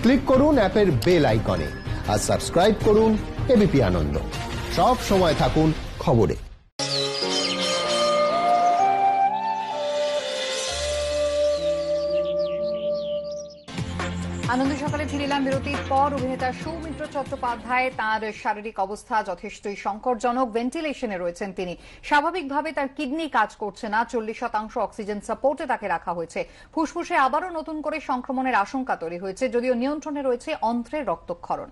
Click করুন অ্যাপের bell আইকনে আর সাবস্ক্রাইব করুন এবিপি আনন্দ। সব সময় থাকুন খবরে। আনন্দ সকালে ফিরিলাম বিরতির পর। অভিনেতা সৌমিত্র চট্টোপাধ্যায় তার শারীরিক অবস্থা যথেষ্টই সংকটজনক। ভেন্টিলেশনে রয়েছেন তিনি। স্বাভাবিকভাবে তার কিডনি কাজ করছে না। 40% অক্সিজেন সাপোর্টে তাকে রাখা হয়েছে। ফুসফুসে আবারও নতুন করে সংক্রমণের আশঙ্কা তৈরি হয়েছে, যদিও নিয়ন্ত্রণে রয়েছে অন্ত্রের রক্তক্ষরণ।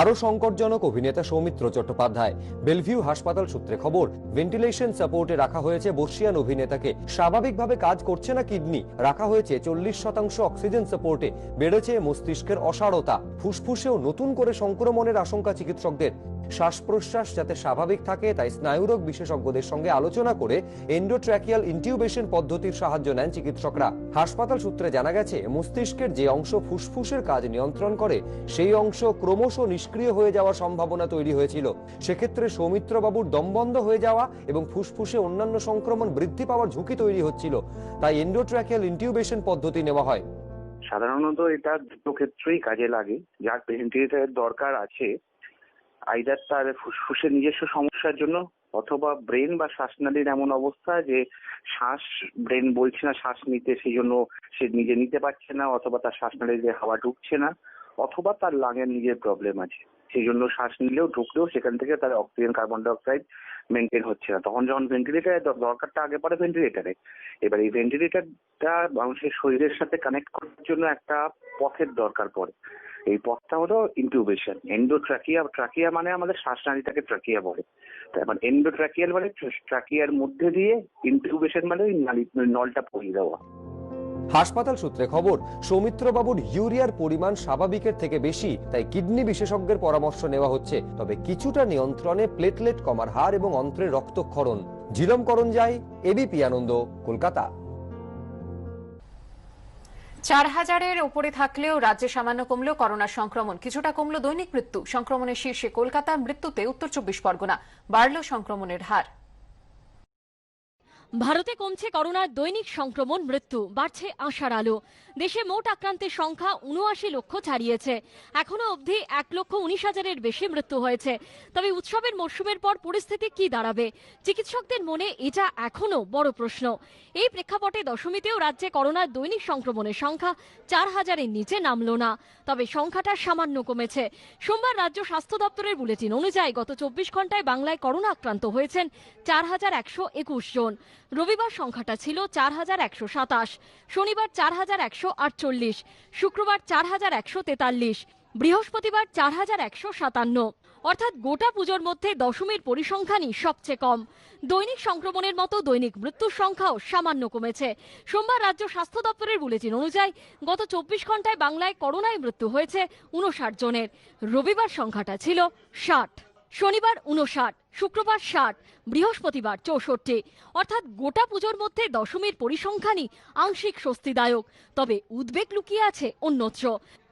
আরো সংকটজনক অভিনেতা সৌমিত্র চট্টোপাধ্যায়। বেলভিউ হাসপাতাল সূত্রে খবর, ভেন্টিলেশন সাপোর্টে রাখা হয়েছে বর্ষিয়ান অভিনেতাকে। স্বাভাবিকভাবে কাজ করছে না কিডনি, রাখা হয়েছে 40% অক্সিজেন সাপোর্টে। বেড়েছে মস্তিষ্কের অসাড়তা। ফুসফুসেও নতুন করে সংক্রমণের আশঙ্কা চিকিৎসকদের। শ্বাস প্রশ্বাস যাতে স্বাভাবিক থাকে তাই স্নায়ুরোগ বিশেষজ্ঞদের সঙ্গে আলোচনা করে এন্ডোট্র্যাকিয়াল ইনটিউবেশন পদ্ধতির সাহায্য নেন চিকিৎসকরা। হাসপাতাল সূত্রে জানা গেছে, মস্তিষ্কের যে অংশ ফুসফুসের কাজ নিয়ন্ত্রণ করে সেই অংশ ক্রমশ নিষ্ক্রিয় হয়ে যাওয়ার সম্ভাবনা তৈরি হয়েছিল। সেক্ষেত্রে সৌমিত্র বাবুর দম বন্ধ হয়ে যাওয়া এবং ফুসফুসে অন্যান্য সংক্রমণ বৃদ্ধি পাওয়ার ঝুঁকি তৈরি হচ্ছিল। তাই এন্ডোট্র্যাকিয়াল ইনটিউবেশন পদ্ধতি নেওয়া হয়। সাধারণত এটা দুটো ক্ষেত্রেই কাজে লাগে। যার ভেন্টিলেটরের দরকার আছে, আইদার তার ফুসফুসের নিজস্ব সমস্যার জন্য, অথবা ব্রেন বা শ্বাসনালীর এমন অবস্থা যে ব্রেন বলছে না শ্বাস নিতে, সেই জন্য সে নিজে নিতে পারছে না, অথবা তার শ্বাসনালীতে হাওয়া ঢুকছে না, অথবা তার লাঙের নিজের প্রবলেম আছে, সেই জন্য শ্বাস নিলেও ঢুকলেও সেখান থেকে তার অক্সিজেন কার্বন ডাইঅক্সাইড মেনটেন হচ্ছে না। তখন যখন ভেন্টিলেটারের দরকারটা আগে পড়ে ভেন্টিলেটারে। এবার এই ভেন্টিলেটারটা মানুষের শরীরের সাথে কানেক্ট করার জন্য একটা পথের দরকার পড়ে। এই পথটা হলো ইনটিউবেশন। ট্রাকিয়া মানে আমাদের শ্বাসনালীটাকে ট্রাকিয়া বলে। তারপর এন্ডোট্রাকিয়াল মানে ট্রাকিয়ার মধ্যে দিয়ে, ইনটিউবেশন মানে নলটা পরিয়ে দেওয়া। হাসপাতাল সূত্রে খবর, সৌমিত্র বাবুর ইউরিয়ার পরিমাণ স্বাভাবিকের থেকে বেশি, তাই কিডনি বিশেষজ্ঞের পরামর্শ নেওয়া হচ্ছে। তবে কিছুটা নিয়ন্ত্রণে প্লেটলেট কমার হার এবং অন্ত্রের রক্তক্ষরণ। ঝিলম করঞ্জাই, এবিপি আনন্দ, কলকাতা। 4000-এর উপরে থাকলেও রাজ্যে সামান্য কমলেও করোনা সংক্রমণ। কিছুটা কমলো দৈনিক মৃত্যু। সংক্রমণের শীর্ষে কলকাতা, মৃত্যুতে উত্তর 24 পরগনা। বাড়ল সংক্রমণের হার। ভারতে কমছে করোনার দৈনিক সংক্রমণ, মৃত্যু বাড়ছে আশার আলো। দেশে মোট আক্রান্তের সংখ্যা 79 লক্ষ ছাড়িয়েছে। এখনো অবধি 1,19,000-এর বেশি মৃত্যু হয়েছে। তবে উৎসবের মরশুমের পর পরিস্থিতি কি দাঁড়াবে, চিকিৎসকদের মনে এটা এখনো বড় প্রশ্ন। এই প্রেক্ষাপটে দশমীতেও রাজ্যে করোনার দৈনিক সংক্রমণের সংখ্যা 4000-এর নিচে নামলো না। তবে সংখ্যাটা সামান্য কমেছে। সোমবার রাজ্য স্বাস্থ্য দপ্তরের বুলেটিন অনুযায়ী গত 24 ঘন্টায় বাংলায় করোনা আক্রান্ত হয়েছেন 4121 জন। রবিবার সংখ্যাটা ছিল 4127, শনিবার 4148, শুক্রবার 4143, বৃহস্পতিবার 4157। অর্থাৎ গোটা পুজোর মধ্যে দশমীর পরিসংখ্যানই সবচেয়ে কম। দৈনিক সংক্রমণের মতো দৈনিক মৃত্যুর সংখ্যাও সামান্য কমেছে। সোমবার রাজ্য স্বাস্থ্য দপ্তরের বুলেটিন অনুযায়ী গত 24 ঘন্টায় বাংলায় করোনায় মৃত্যু হয়েছে 59 জনের। রবিবার সংখ্যাটা ছিল 60, শনিবার 59, শুক্রবার 60, বৃহস্পতিবার 64। অর্থাৎ গোটা পুজোর মধ্যে দশমীর পরিসংখ্যানই আংশিক স্বস্তিদায়ক। তবে উদ্বেগ লুকিয়ে আছে অন্যত্র।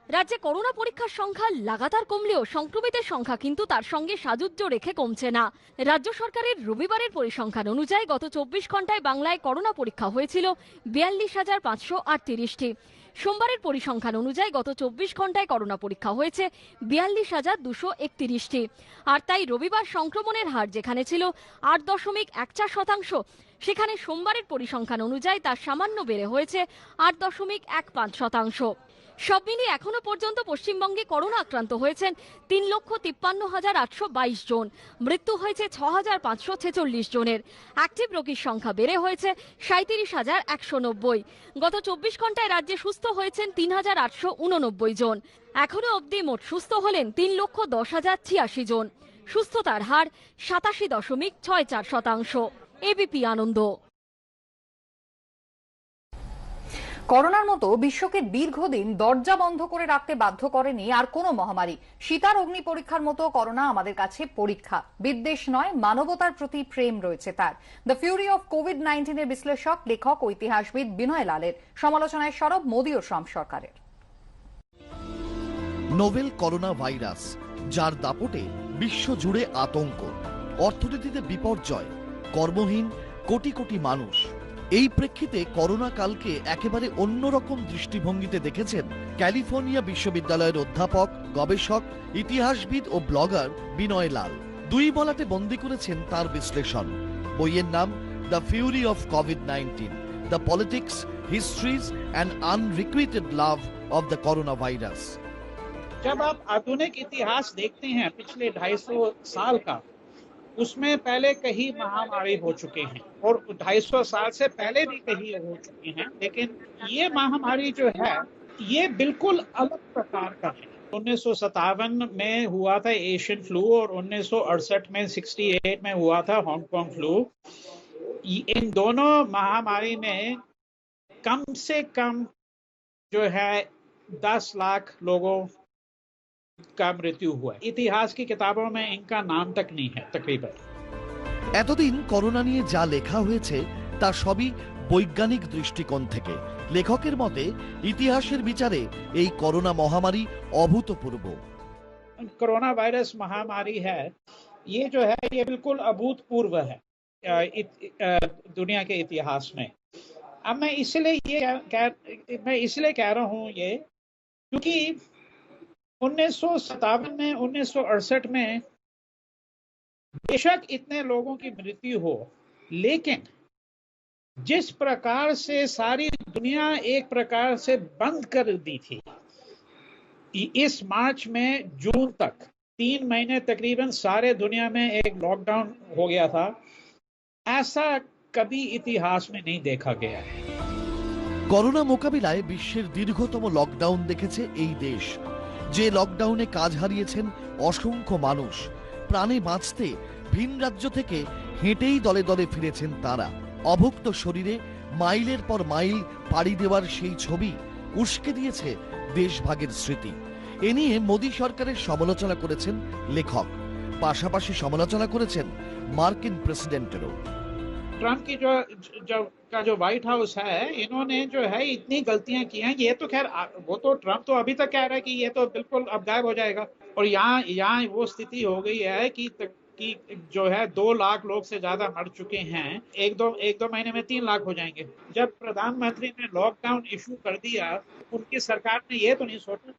রাজ্যে করোনা পরীক্ষার সংখ্যা লাগাতার কমলেও সংক্রমিতের সংখ্যা কিন্তু তার সঙ্গে সাযুজ্য রেখে কমছে না। রাজ্য সরকারের রবিবারের পরিসংখ্যান অনুযায়ী গত 24 ঘন্টায় বাংলায় করোনা পরীক্ষা হয়েছিল 42,538টি। সোমবারের পরিসংখ্যান অনুযায়ী গত 24 ঘন্টায় করোনা পরীক্ষা হয়েছে 42,231টি। আর তাই রবিবার সংক্রমণের হার যেখানে ছিল 8.14%, সেখানে সোমবারের পরিসংখ্যান অনুযায়ী তা সামান্য বেড়ে হয়েছে 8.15%। সব মিলিয়ে এখনো পর্যন্ত পশ্চিমবঙ্গে করোনা আক্রান্ত হয়েছেন 3,53,822 জন। মৃত্যু হয়েছে 6,546 জনের। অ্যাক্টিভ রোগীর সংখ্যা বেড়ে হয়েছে 37,190। গত 24 ঘন্টায় রাজ্যে সুস্থ হয়েছেন 3,889 জন। এখনো অবধি মোট সুস্থ হলেন 3,10,086 জন। সুস্থতার হার 87.64%। এবিপি আনন্দ। করোনার মতো বিশ্বকে দীর্ঘদিন দরজা বন্ধ করে রাখতে বাধ্য করেনি আর কোনো মহামারী। সীতার অগ্নি পরীক্ষার মতো করোনা আমাদের কাছে পরীক্ষা। বিদ্বেষ নয়, মানবতার প্রতি প্রেম রয়েছে তার। দ্য ফিউরি অফ কোভিড-19 এর বিশ্লেষক, লেখক ও ইতিহাসবিদ বিনয় লালের সমালোচনায় সরব মোদী ও ট্রাম্প সরকারের। নোভেল করোনা ভাইরাস, যার দাপটে বিশ্বজুড়ে আতঙ্ক, অর্থনীতিতে বিপর্যয়, কর্মহীন কোটি কোটি মানুষ। এই প্রেক্ষিতে করোনা কালকে একেবারে অন্যরকম দৃষ্টিভঙ্গিতে দেখেছেন ক্যালিফোর্নিয়া বিশ্ববিদ্যালয়ের অধ্যাপক, গবেষক, ইতিহাসবিদ ও ব্লগার বিনয় লাল। দুই বলাতে বন্দী করেছেন তার বিশ্লেষণ। বইয়ের নাম দ্য ফিউরি অফ কোভিড-19, the politics, histories and unrequited love of the corona virus. जब आप आधुनिक इतिहास देखते हैं पिछले 250 साल का, उसमें पहले कई महामारी हो चुके हैं और 250 साल से पहले भी कई हो चुकी हैं, लेकिन ये महामारी जो है ये बिल्कुल अलग प्रकार का है। 1957 में हुआ था एशियन फ्लू और 1968 में 68 में हुआ था हांगकांग फ्लू। इन दोनों महामारी में कम से कम जो है 10 लाख लोगों का मृत्यु हुआ। इतिहास की किताबों में इनका नाम तक नहीं है तकरीबन। এতদিন করোনা নিয়ে যা লেখা হয়েছে তা সবই বৈজ্ঞানিক দৃষ্টিকোণ থেকে। লেখকের মতে ইতিহাসের বিচারে এই করোনা মহামারী অভূতপূর্ব। कोरोना वायरस महामारी है, ये जो है ये बिल्कुल अभूतपूर्व है दुनिया के इतिहास में। अब मैं इसलिए कह रहा हूँ ये क्योंकि 1957 में 1968 में बेशक इतने लोगों की मृत्यु हो, लेकिन जिस प्रकार से सारी दुनिया एक प्रकार से बंद कर दी थी, इस मार्च में जून तक 3 महीने तकरीबन सारे दुनिया में एक लॉकडाउन हो गया था, ऐसा कभी इतिहास में नहीं देखा गया है। করোনা মোকাবিলায় বিশ্বের দীর্ঘতম লকডাউন দেখেছে এই দেশ। যে লকডাউনে কাজ হারিয়েছেন অসংখ্য মানুষ। প্রাণে বাঁচতে ভিন রাজ্য থেকে হেঁটেই দলে দলে ফিরেছেন তারা। অভুক্ত শরীরে মাইলের পর মাইল পাড়ি দেওয়ার সেই ছবি উস্কে দিয়েছে দেশভাগের স্মৃতি। এ নিয়ে মোদী সরকারের সমালোচনা করেছেন লেখক, পাশাপাশি সমালোচনা করেছেন মার্কিন প্রেসিডেন্টেরও। ट्रम्प की जो व्हाइट हाउस है, इन्होंने जो है इतनी गलतियां की हैं। ये तो खैर वो तो ट्रम्प तो अभी तक कह रहा है कि ये तो बिल्कुल अब गायब हो जाएगा, और यहाँ वो स्थिति हो गई है कि जो है 2 लाख लोग से ज्यादा मर चुके हैं। एक दो महीने में 3 लाख हो जाएंगे। जब प्रधानमंत्री ने लॉकडाउन इशू कर दिया, उनकी सरकार ने ये तो नहीं सोचा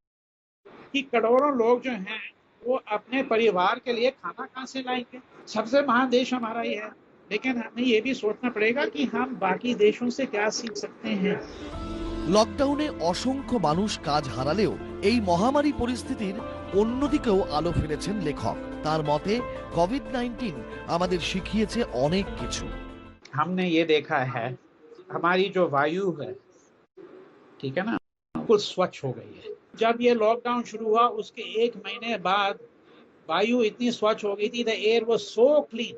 कि करोड़ों लोग जो हैं वो अपने परिवार के लिए खाना कहाँ से लाएंगे। सबसे महान देश हमारा ही है, लेकिन हमें ये भी सोचना पड़ेगा कि हम बाकी देशों से क्या सीख सकते हैं। লকডাউনে অসংখ্য মানুষ কাজ হারালেও এই মহামারী পরিস্থিতির অন্যদিকেও আলো ফেলেছেন লেখক। তার মতে কোভিড-19 আমাদের শিখিয়েছে অনেক কিছু। हमने ये देखा है हमारी जो वायु है, ठीक है ना, बिल्कुल स्वच्छ हो गई है। जब ये लॉकडाउन शुरू हुआ उसके 1 महीने बाद वायु इतनी स्वच्छ हो गई थी, the air was so clean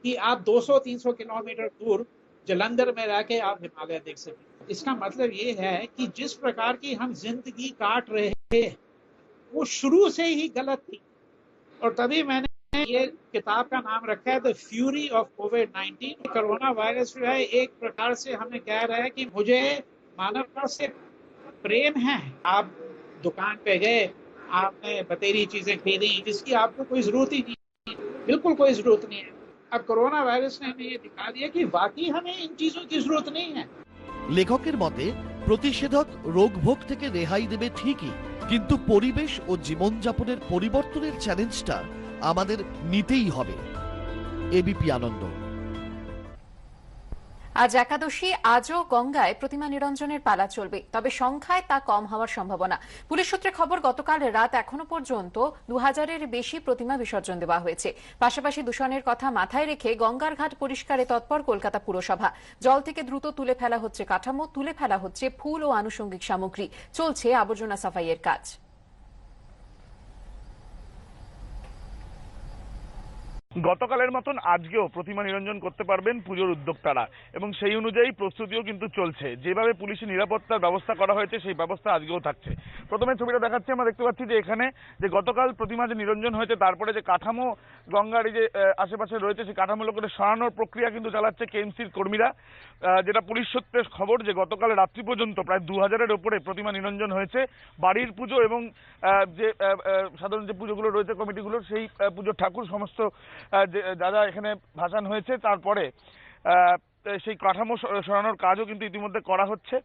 कि आप 200-300 किलोमीटर दूर जलंधर में रह के आप हिमालय देख सकते। इसका मतलब ये है कि जिस प्रकार की हम जिंदगी काट रहे थे वो शुरू से ही गलत थी, और तभी मैंने ये किताब का नाम रखा है the fury of covid. Corona virus जो है एक प्रकार से हमें कह रहा है कि मुझे मानवता से प्रेम है। आप दुकान पे गए, आपने बतेरी चीजें खरीदी जिसकी आपको कोई जरूरत ही नहीं, बिल्कुल कोई जरूरत नहीं है। अब कोरोना वायरस ने हमें ये दिखा दिया कि वाकई हमें इन चीजों की जरूरत नहीं है। লেখকের মতে প্রতিষেধক রোগ ভোগ থেকে রেহাই দেবে ঠিকই, কিন্তু পরিবেশ ও জীবনযাপনের পরিবর্তনের চ্যালেঞ্জটা আমাদের নিতেই হবে। এবিপি আনন্দ। আজ একাদশী, আজও গঙ্গায় প্রতিমা নিরঞ্জনের পালা চলবে, তবে সংখ্যায় তা কম হওয়ার সম্ভাবনা। পুলিশ সূত্রে খবর, গতকাল রাত এখনো পর্যন্ত 2000-এর বেশি প্রতিমা বিসর্জন দেওয়া হয়েছে। পাশাপাশি দূষণের কথা মাথায় রেখে গঙ্গার ঘাট পরিষ্কারে তৎপর কলকাতা পুরসভা। জল থেকে দ্রুত তুলে ফেলা হচ্ছে কাঠামো, তুলে ফেলা হচ্ছে ফুল ও আনুষঙ্গিক সামগ্রী, চলছে আবর্জনা সাফাইয়ের কাজ। গতকালের মতন আজকেও প্রতিমা নিরঞ্জন করতে পারবেন পুজোর উদ্যোক্তারা, এবং সেই অনুযায়ী প্রস্তুতিও কিন্তু চলছে। যেভাবে পুলিশের নিরাপত্তার ব্যবস্থা করা হয়েছে সেই ব্যবস্থা আজকেও থাকছে। প্রথমে ছবিটা দেখাচ্ছি, আমরা দেখতে পাচ্ছি যে এখানে যে গতকাল প্রতিমা যে নিরঞ্জন হয়েছে তারপরে যে কাঠামো গঙ্গার এই যে আশেপাশে রয়েছে সেই কাঠামোগুলোকে সরানোর প্রক্রিয়া কিন্তু চালাচ্ছে কেএমসির কর্মীরা। যেটা পুলিশ সূত্রে খবর যে গতকাল রাত্রি পর্যন্ত প্রায় 2000-এর ওপরে প্রতিমা নিরঞ্জন হয়েছে। বাড়ির পুজো এবং যে সাধারণ যে পুজোগুলো রয়েছে কমিটিগুলোর, সেই পুজোর ঠাকুর সমস্ত যা যা এখানে ভাসান হয়েছে। তারপরে সেই কাঠামো সরানোর কাজও কিন্তু ইতিমধ্যে করা হচ্ছে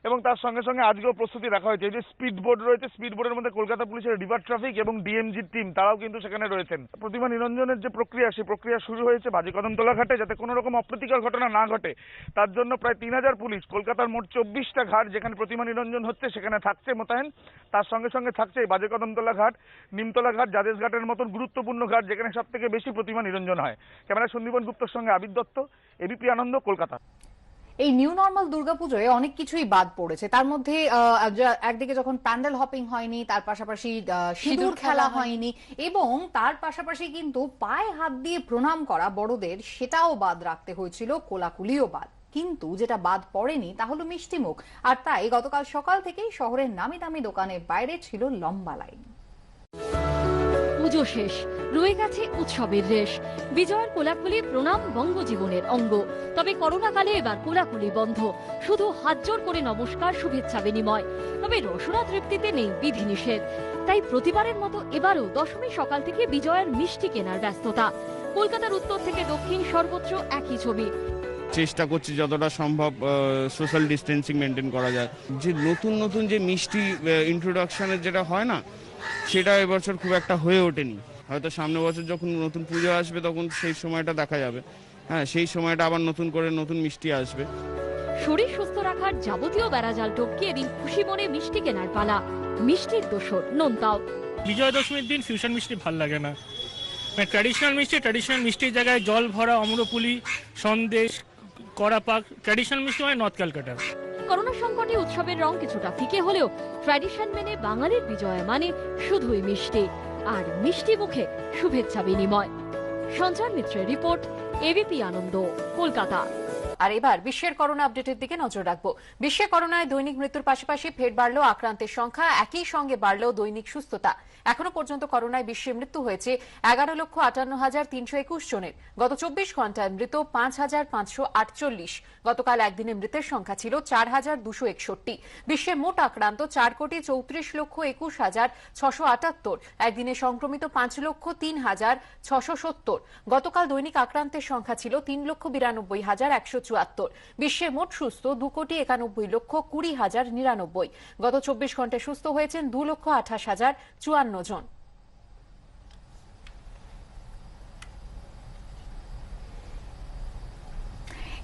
এবং তার সঙ্গে সঙ্গে আজকেও প্রস্তুতি রাখা হয়েছে। এই যে স্পিড বোর্ড রয়েছে, স্পিড বোর্ডের মধ্যে কলকাতা পুলিশের রিভার ট্রাফিক এবং ডিএমজির টিম তারাও কিন্তু সেখানে রয়েছেন। প্রতিমা নিরঞ্জনের যে প্রক্রিয়া, সেই প্রক্রিয়া শুরু হয়েছে বাজিকদমতলা ঘাটে, যাতে কোনো রকম অপ্রীতিকর ঘটনা না ঘটে তার জন্য প্রায় 3000 পুলিশ কলকাতার মোট 24টা ঘাট যেখানে প্রতিমা নিরঞ্জন হচ্ছে সেখানে থাকছে মোতায়েন। তার সঙ্গে সঙ্গে থাকছে এই বাজিকদমতলা ঘাট, নিমতলা ঘাট, জাদেশ ঘাটের মতন গুরুত্বপূর্ণ ঘাট যেখানে সব থেকে বেশি প্রতিমা নিরঞ্জন হয়। ক্যামেরা সন্দীপন গুপ্তর সঙ্গে আবির দত্ত, এবিপি আনন্দ, কলকাতা। এই নিউ নর্মাল দুর্গাপুজোয় অনেক কিছুই বাদ পড়েছে। তার মধ্যে একদিকে যখন প্যান্ডেল হপিং হয়নি, তার পাশাপাশি সিঁদুর খেলা হয়নি, এবং তার পাশাপাশি কিন্তু পায়ে হাত দিয়ে প্রণাম করা বড়দের সেটাও বাদ রাখতে হয়েছিল, কোলাকুলিও বাদ। কিন্তু যেটা বাদ পড়েনি তা হলো মিষ্টিমুখ। আর তাই গতকাল সকাল থেকেই শহরের নামি দামি দোকানের বাইরে ছিল লম্বা লাইন। পুজো শেষ, রয়ে গেছে উৎসবের রেশ। বিজয়ের কোলাকুলি প্রণাম বঙ্গজীবনের অঙ্গ। তবে করোনাকালে এবার কোলাকুলি বন্ধ, শুধু হাত জোর করে নমস্কার, শুভেচ্ছা বিনিময়। তবে রসনা তৃপ্তিতে নেই বিধিনিষেধ। তাই প্রতিবারের মতো এবারও দশমী সকাল থেকে বিজয়ের মিষ্টি কেনার ব্যস্ততা। কলকাতার উত্তর থেকে দক্ষিণ সর্বত্র একই ছবি। চেষ্টা করছি যতটা সম্ভব সোশ্যাল ডিস্টেন্সিং মেনটেন করা যায়। যে নতুন নতুন যে মিষ্টি ইন্ট্রোডাকশনের যেটা হয় না, সেটা এবছর খুব একটা হয়ে ওঠেনি। হয়তো সামনে বছর যখন নতুন পুজো আসবে তখন সেই সময়টা দেখা যাবে। হ্যাঁ, সেই সময়টা আবার নতুন করে নতুন মিষ্টি আসবে। শরীর সুস্থ রাখার যাবতীয় বেড়াজাল টপকে এদিন খুশি মনে মিষ্টি কেনার পালা। মিষ্টির দোসর নোনতাও। বিজয় দশমীর দিন ফিউশন মিষ্টি ভাল লাগে না, মানে ট্র্যাডিশনাল মিষ্টির জায়গায় জল ভরা অম্রপুলি, সন্দেশ, কড়াপাক। ট্র্যাডিশনাল মিষ্টি মানে নর্থ ক্যালকাটা। করোনা সংকটে উৎসবের রং কিছুটা ফিকে হলেও ট্র্যাডিশন মেনে বাঙালির বিজয় মানে শুধুই মিষ্টি, আর মিষ্টি মুখে শুভেচ্ছা বিনিময়। সঞ্জয় মিত্রের রিপোর্ট, এবিপি আনন্দ, কলকাতা। আর এবার বিশ্বের করোনা আপডেটের দিকে নজর রাখবো। বিশ্বে করোনায় দৈনিক মৃত্যুর পাশাপাশি ফের বাড়ল আক্রান্তের সংখ্যা, একই সঙ্গে বাড়ল দৈনিক সুস্থতা। এখনো পর্যন্ত করোনায় বিশ্বে মৃত্যু হয়েছে 11,58,321 জনের। গত 24 ঘন্টায় মৃত 5,548। গতকাল একদিনে মৃতের সংখ্যা ছিল 4,261। বিশ্বে মোট আক্রান্ত 4,34,21,678। একদিনে সংক্রমিত 5,03,670। গতকাল দৈনিক আক্রান্তের সংখ্যা ছিল 3,92,174। বিশ্বে মোট সুস্থ 2,91,20,099। গত 24 ঘন্টায় সুস্থ হয়েছেন 2,28,054 জন।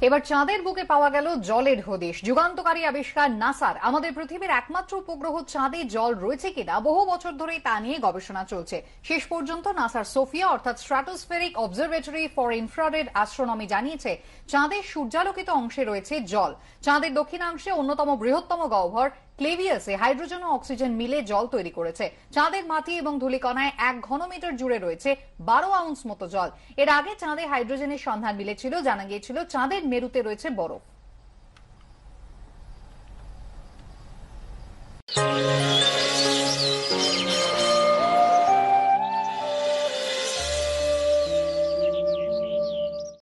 এবার চাঁদের বুকে পাওয়া গেল জলের হদিশ। যুগান্তকারী আবিষ্কার নাসার। আমাদের পৃথিবীর একমাত্র উপগ্রহ চাঁদে জল রয়েছে কিনা বহু বছর ধরেই তা নিয়ে গবেষণা চলছে। শেষ পর্যন্ত নাসার সোফিয়া অর্থাৎ স্ট্র্যাটোস্ফেরিক অবজারভেটরি ফর ইনফ্রারেড অ্যাস্ট্রোনমি জানিয়েছে চাঁদের সূর্যালোকিত অংশে রয়েছে জল। চাঁদের দক্ষিণাংশে অন্যতম বৃহত্তম গহ্বর ক্লেভিয়াসে হাইড্রোজেন ও অক্সিজেন মিলে জল তৈরি করেছে। চাঁদের মাটি এবং ধূলিকণায় 1 ঘনমিটার জুড়ে রয়েছে 12 আউন্স মতো জল। এর আগে চাঁদে হাইড্রোজেনের সন্ধান মিলেছিল, জানা গিয়েছিল চাঁদের মেরুতে রয়েছে বরফ।